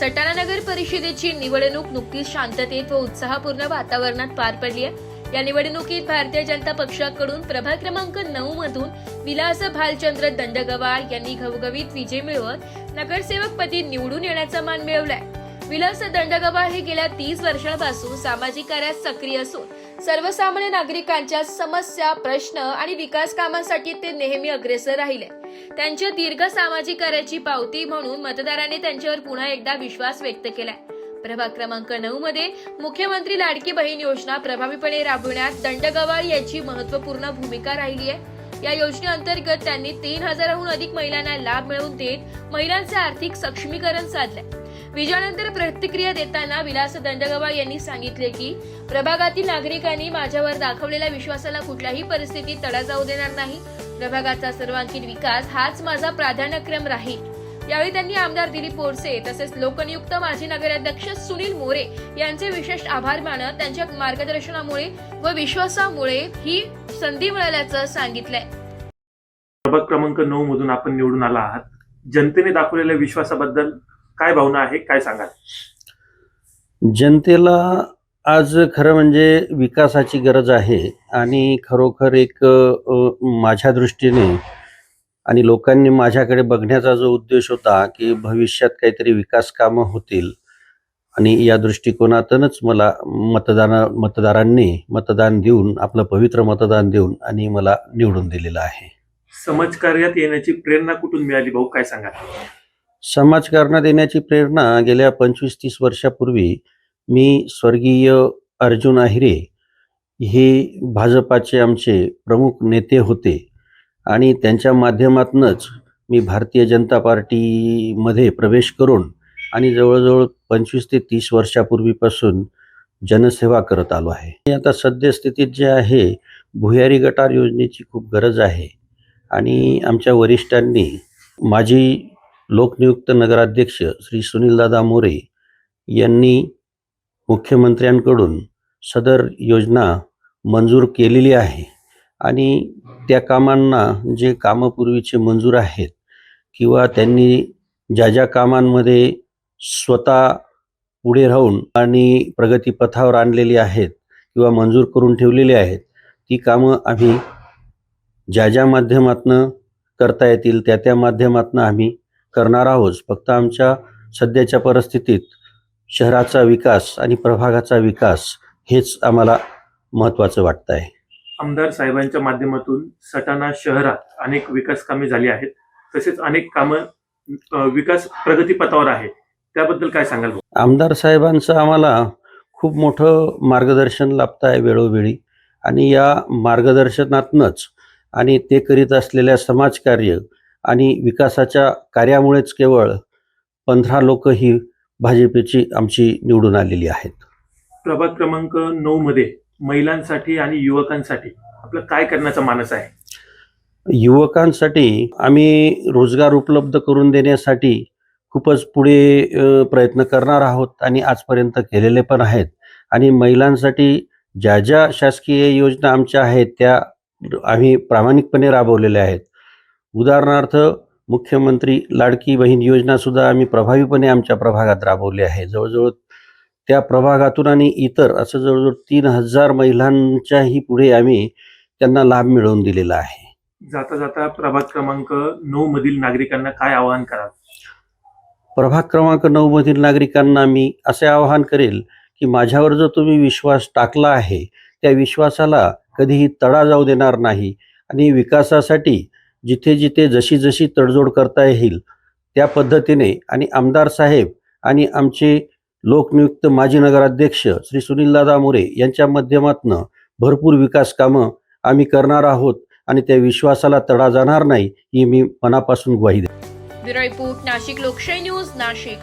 सटाणा नगर परिषदेची निवडणूक नुकतीच शांततेत व उत्साहपूर्ण वातावरणात पार पडली आहे। या निवडणुकीत भारतीय जनता पक्षाकडून प्रभाग क्रमांक 9 मधून विलास भालचंद्र दंडगवार यांनी घवघवीत विजय मिळवत नगरसेवक पदी निवडून येण्याचा मान मिळवलाय। विलास दंडगवार हे गेल्या 30 वर्षांपासून सामाजिक कार्यात सक्रिय असून सर्वसामान्य नागरिकांच्या समस्या, प्रश्न आणि विकास कामांसाठी ते नेहमी अग्रेसर राहिले। त्यांच्या दीर्घ सामाजिक कार्याची पावती म्हणून मतदारांनी त्यांच्यावर पुन्हा एकदा विश्वास व्यक्त केलाय। प्रभाग क्रमांक 9 मध्ये मुख्यमंत्री लाडकी बहीण योजना प्रभावीपणे राबविण्यात दंडगवार यांची महत्त्वपूर्ण भूमिका राहिली आहे। या योजनेअंतर्गत त्यांनी 3000हून अधिक महिलांना लाभ मिळवून देत महिलांचे आर्थिक सक्षमीकरण साधले। विजयानंतर प्रतिक्रिया देताना विलास दंडगवार यांनी सांगितले की प्रभागातील नागरिकांनी माझ्यावर दाखवलेल्या विश्वासाला कुठल्याही परिस्थितीत तडा जाऊ देणार नाही। प्रभागाचा सर्वांगीण विकास हाच माझा प्राधान्यक्रम राहील। यावेळी त्यांनी आमदार दिलीप बोरसे तसेच लोकनियुक्त माजी नगराध्यक्ष सुनील मोरे यांचे विशेष आभार मानत त्यांच्या मार्गदर्शनामुळे व विश्वासामुळे ही संधी मिळाल्याचं सांगितलंय। प्रभाग क्रमांक 9 मधून आपण निवडून आला आहात। जनतेने दाखवलेल्या विश्वासाबद्दल काय भावना आहे, काय सांगाल? जनतेला आज खरं म्हणजे विकासाची गरज आहे आणि खरोखर एक माझ्या दृष्टीने आणि लोकांनी माझ्याकडे बघण्याचा जो उद्देश होता की भविष्यात काहीतरी विकास कामं होतील आणि या दृष्टिकोनातूनच मला मतदारांनी मतदान देऊन, आपलं पवित्र मतदान देऊन आणि मला निवडून दिलेलं आहे। समाजकार्यात येण्याची प्रेरणा कुठून मिळाली भाऊ, काय सांगाल? समाजकारणात येण्याची प्रेरणा गेल्या 25-30 वर्षापूर्वी मी स्वर्गीय अर्जुन आहिरे हे भाजपाचे आमचे प्रमुख नेते होते आणि त्यांच्या माध्यमातूनच मी भारतीय जनता पार्टीमध्ये प्रवेश करून आणि जवळजवळ 25 ते 30 वर्षापूर्वीपासून जनसेवा करत आलो आहे। आता सद्यस्थितीत जे आहे, भुयारी गटार योजनेची खूप गरज आहे आणि आमच्या वरिष्ठांनी माजी लोकनियुक्त नगराध्यक्ष श्री सुनीलदादा मोरे यांनी मुख्यमंत्र्यांकडून सदर योजना मंजूर केलेली आहे आणि त्या कामांना जे कामपूर्वीचे मंजूर आहेत किंवा त्यांनी ज्या ज्या कामांमध्ये स्वतः पुढे राहून आणि प्रगतीपथावर आणलेली आहेत किंवा मंजूर करून ठेवलेली आहेत, ती कामं आम्ही ज्या ज्या माध्यमातून करता येतील त्या माध्यमातून आम्ही करणार आहोत। फक्त आमच्या सध्याच्या परिस्थितीत शहराचा विकास आणि प्रभागाचा विकास हेच आम्हाला महत्त्वाचं वाटतं आहे। आमदार साहेबांच्या माध्यमातून सटाणा शहरात अनेक विकास कामे झाली आहेत, तसेच अनेक कामं विकास प्रगतीपथावर आहे, त्याबद्दल काय सांगाल? आमदार साहेबांचं आम्हाला खूप मोठं मार्गदर्शन लाभतं आहे वेळोवेळी आणि या मार्गदर्शनातूनच आणि ते करीत असलेल्या समाजकार्य आणि विकासाच्या कार्यामुळेच केवळ 15 लोक ही भाजपची आमची निवडून आलेली आहेत। प्रभाग क्रमांक 9 मध्ये महिलांसाठी आणि युवकांसाठी आपलं काय करण्याचा मानस आहे? युवकांसाठी आम्ही रोजगार उपलब्ध करून देण्यासाठी खूपच पुढे प्रयत्न करणार आहोत आणि आजपर्यंत केलेले पण आहेत आणि महिलांसाठी ज्या ज्या शासकीय योजना आमच्या आहेत त्या आम्ही प्रामाणिकपणे राबवलेल्या आहेत। उदाहरणार्थ मुख्यमंत्री लाडकी बहीण योजना सुद्धा आम्ही प्रभावीपणे आमच्या प्रभागात राबवली आहे। जवळजवळ त्या प्रभागातून आणि इतर असं जवळजवळ 3000 महिलांच्याही पुढे आम्ही त्यांना लाभ मिळवून दिलेला आहे। जाता जाता प्रभाग क्रमांक 9 मधील नागरिकांना काय आवाहन कराल? प्रभाग क्रमांक 9 मधील नागरिकांना मी असे आवाहन करेल की माझ्यावर जो तुम्ही विश्वास टाकला आहे त्या विश्वासाला कधीही तडा जाऊ देणार नाही आणि विकासासाठी जिथे जिथे जशी जशी तडजोड करता येईल त्या पद्धतीने आणि आमदार साहेब आणि आमचे लोकनियुक्त माजी नगराध्यक्ष श्री सुनीलदादा मोरे यांच्या माध्यमातून भरपूर विकास कामं आम्ही करणार आहोत आणि त्या विश्वासाला तडा जाणार नाही ही मी मनापासून ग्वाही देतो। ब्युरो रिपोर्ट, नाशिक लोकशाही न्यूज, नाशिक।